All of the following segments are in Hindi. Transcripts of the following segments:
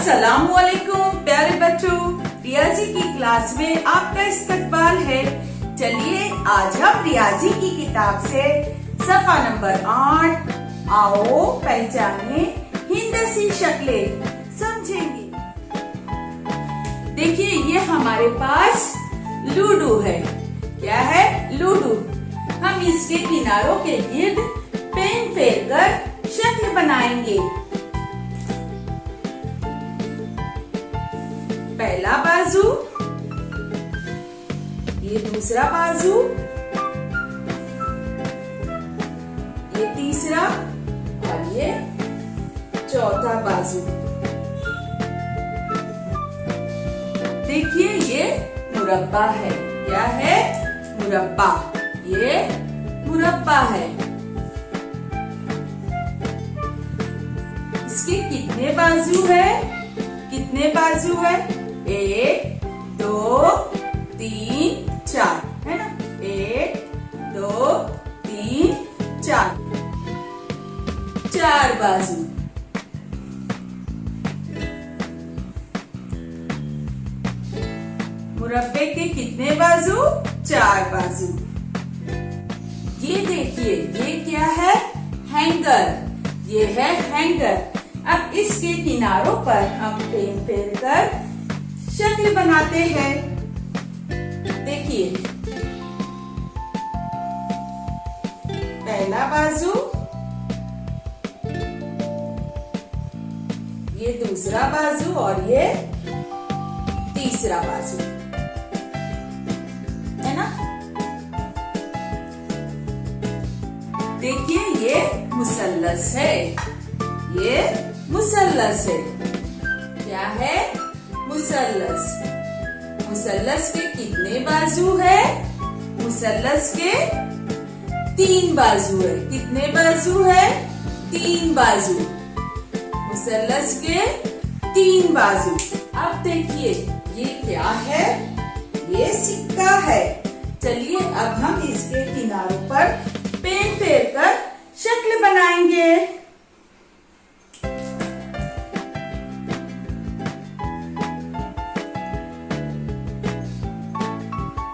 अस्सलामुअलैकुम प्यारे बच्चों, रियाजी की क्लास में आपका इस्तकबाल है। चलिए आज हम रियाजी की किताब से सफा नंबर 8 आओ पहचाने हिंदसी शक्लें समझेंगे। देखिए ये हमारे पास लूडो है। क्या है? लूडो। हम इसके किनारों के गिर्द पेन फेर कर शक्ल बनाएंगे। पहला बाजू, ये दूसरा बाजू, ये तीसरा और ये चौथा बाजू। देखिए ये मुरब्बा है। क्या है? मुरब्बा। ये मुरब्बा है। इसके कितने बाजू है? कितने बाजू है? 1 2 3 4 है ना। 1 2 3 4 4 बाजू। मुरब्बे के कितने बाजू? 4 बाजू। ये देखिए ये क्या है? हैंगर। ये है हैंगर। अब इसके किनारों पर हम पेन फेर कर शक्ल बनाते हैं। देखिए पहला बाजू, ये दूसरा बाजू और ये तीसरा बाजू है ना। देखिए ये मुसल्लस है। ये मुसल्लस है। क्या है? मुसल्लस। मुसल्लस के कितने बाजू है? मुसल्लस के 3 बाजू है। कितने बाजू है? 3 बाजू। मुसल्लस के 3 बाजू। अब देखिए ये क्या है? ये सिक्का है। चलिए अब हम इसके किनारों पर पेन फेर कर शक्ल बनाएंगे।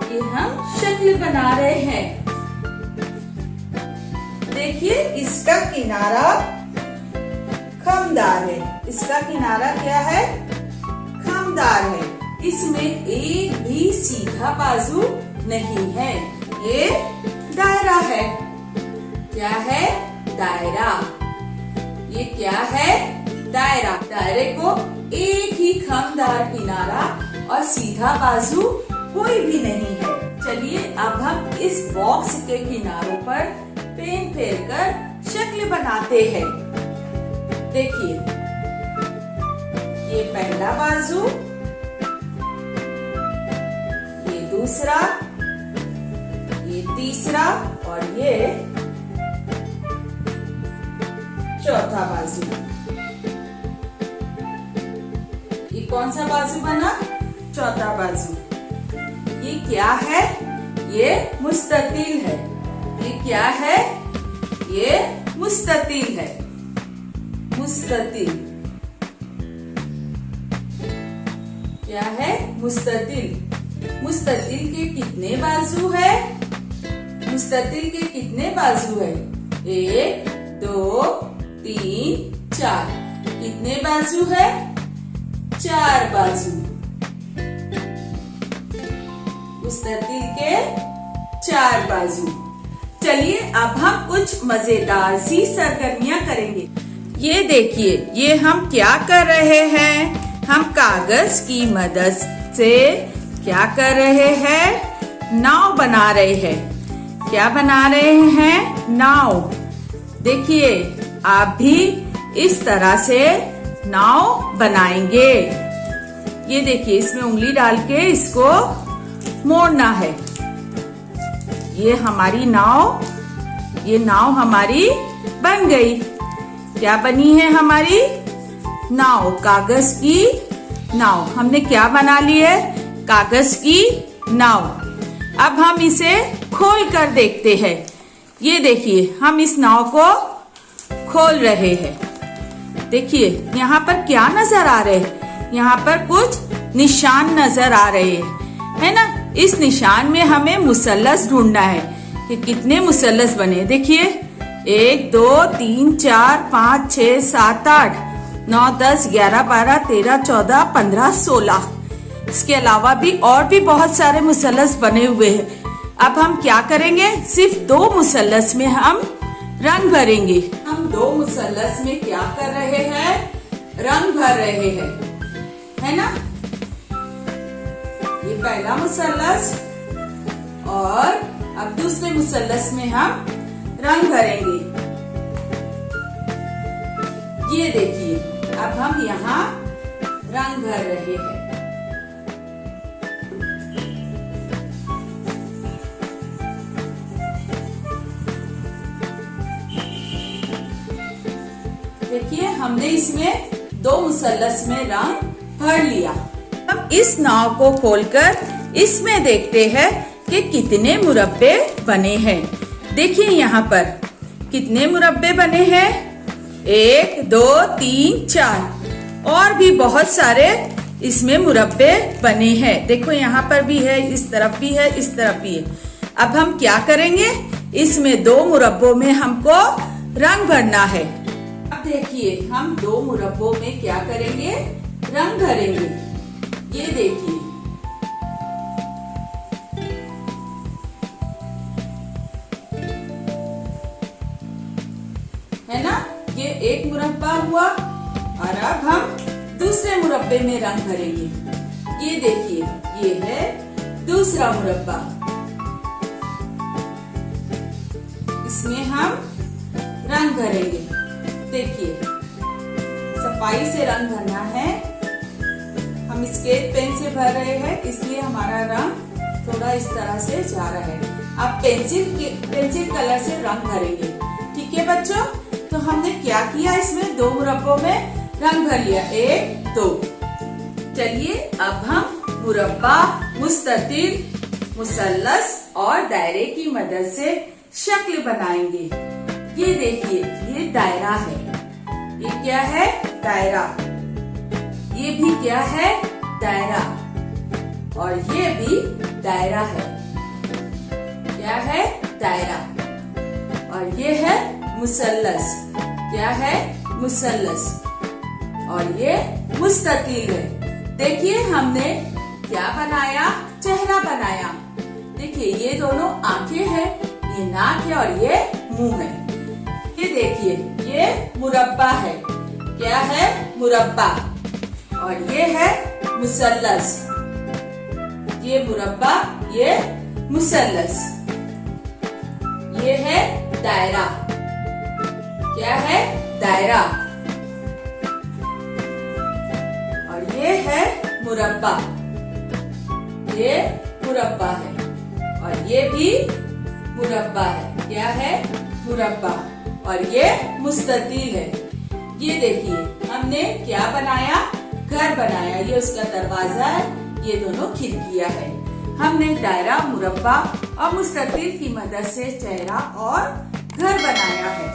ये हम शक्ल बना रहे हैं। देखिए इसका किनारा खमदार है। इसका किनारा क्या है? खमदार है। इसमें एक भी सीधा बाजू नहीं है। ये दायरा है। क्या है? दायरा। ये क्या है? दायरा। दायरे को एक ही खमदार किनारा और सीधा बाजू कोई भी नहीं है। चलिए अब हम इस बॉक्स के किनारों पर पेन फेर कर शक्ल बनाते हैं। देखिए ये पहला बाजू, ये दूसरा, ये तीसरा और ये चौथा बाजू। ये कौन सा बाजू बना? चौथा बाजू। ये क्या है? ये मुस्ततिल है। ये क्या है? ये मुस्ततिल है। मुस्ततिल क्या है? मुस्ततिल। मुस्ततिल के कितने बाजू है? मुस्ततिल के कितने बाजू है? 1 2 3 4। कितने बाजू है? 4 बाजू। मुस्ततिल के 4 बाजू। चलिए अब हम कुछ मजेदार सी सरगर्मियां करेंगे। ये देखिए ये हम क्या कर रहे हैं? हम कागज की मदद से क्या कर रहे हैं? नाव बना रहे हैं। क्या बना रहे हैं? नाव। देखिए आप भी इस तरह से नाव बनाएंगे। ये देखिए इसमें उंगली डाल के इसको मोड़ना है। ये हमारी नाव, ये नाव हमारी बन गई। क्या बनी है हमारी नाव? कागज की नाव। हमने क्या बना ली है? कागज की नाव। अब हम इसे खोल कर देखते हैं। ये देखिए हम इस नाव को खोल रहे हैं। देखिए यहाँ पर क्या नजर आ रहे हैं? यहाँ पर कुछ निशान नजर आ रहे हैं, है ना। इस निशान में हमें मुसल्लस ढूंढना है कि कितने मुसल्लस बने। देखिए 1 2 3 4 5 6 7 8 9 10 11 12 13 14 15 16। इसके अलावा भी और भी बहुत सारे मुसल्लस बने हुए हैं। अब हम क्या करेंगे, सिर्फ 2 मुसल्लस में हम रंग भरेंगे। हम 2 मुसल्लस में क्या कर रहे हैं, रंग भर रहे हैं, है ना। ये पहला मुसल्लस और अब दूसरे मुसल्लस में हम रंग भरेंगे। ये देखिए अब हम यहाँ रंग भर रहे हैं। देखिए हमने इसमें 2 मुसल्लस में रंग भर लिया। अब इस नाव को खोलकर इसमें देखते हैं कि कितने मुरब्बे बने हैं। देखिए यहाँ पर कितने मुरब्बे बने हैं, 1 2 3 4 और भी बहुत सारे इसमें मुरब्बे बने हैं। देखो यहाँ पर भी है, इस तरफ भी है, इस तरफ भी है। अब हम क्या करेंगे, इसमें 2 मुरब्बों में हमको रंग भरना है। अब देखिए हम 2 मुरब्बों में क्या करेंगे, रंग भरेंगे। ये देखिए है ना, ये एक मुरब्बा हुआ और अब हम दूसरे मुरब्बे में रंग भरेंगे। ये देखिए ये है दूसरा मुरब्बा, इसमें हम रंग भरेंगे। देखिए सफाई से रंग भरना है। हम स्केच पेन से भर रहे हैं इसलिए हमारा रंग थोड़ा इस तरह से जा रहा है। अब पेंसिल कलर से रंग भरेंगे। ठीक है बच्चों, तो हमने क्या किया, इसमें 2 मुरब्बों में रंग भर लिया, 1 2। चलिए अब हम मुरब्बा, मुस्ततिल, मुसल्लस और दायरे की मदद से शक्ल बनाएंगे। ये देखिए ये दायरा है, ये क्या है, दायरा। ये भी क्या है, दायरा। और ये भी दायरा है, क्या है, दायरा। और ये है मुसल्लस, क्या है, मुसल्लस। और ये मुस्ततिल है। देखिए हमने क्या बनाया, चेहरा बनाया। देखिए ये दोनों आंखें हैं, ये नाक है और ये मुंह है। ये देखिए ये मुरब्बा है, क्या है, मुरब्बा। और ये है मुसल्लस, ये मुरब्बा, ये मुसल्लस। ये है दायरा, क्या है, दायरा। और ये है मुरब्बा, ये मुरब्बा है। और ये भी मुरब्बा है, क्या है, मुरब्बा। और ये मुस्ततिल है। ये देखिए हमने क्या बनाया, घर बनाया। ये उसका दरवाजा है, ये दोनों खिड़कियां है। हमने दायरा, मुरब्बा और मुस्ततिल की मदद से चेहरा और घर बनाया है।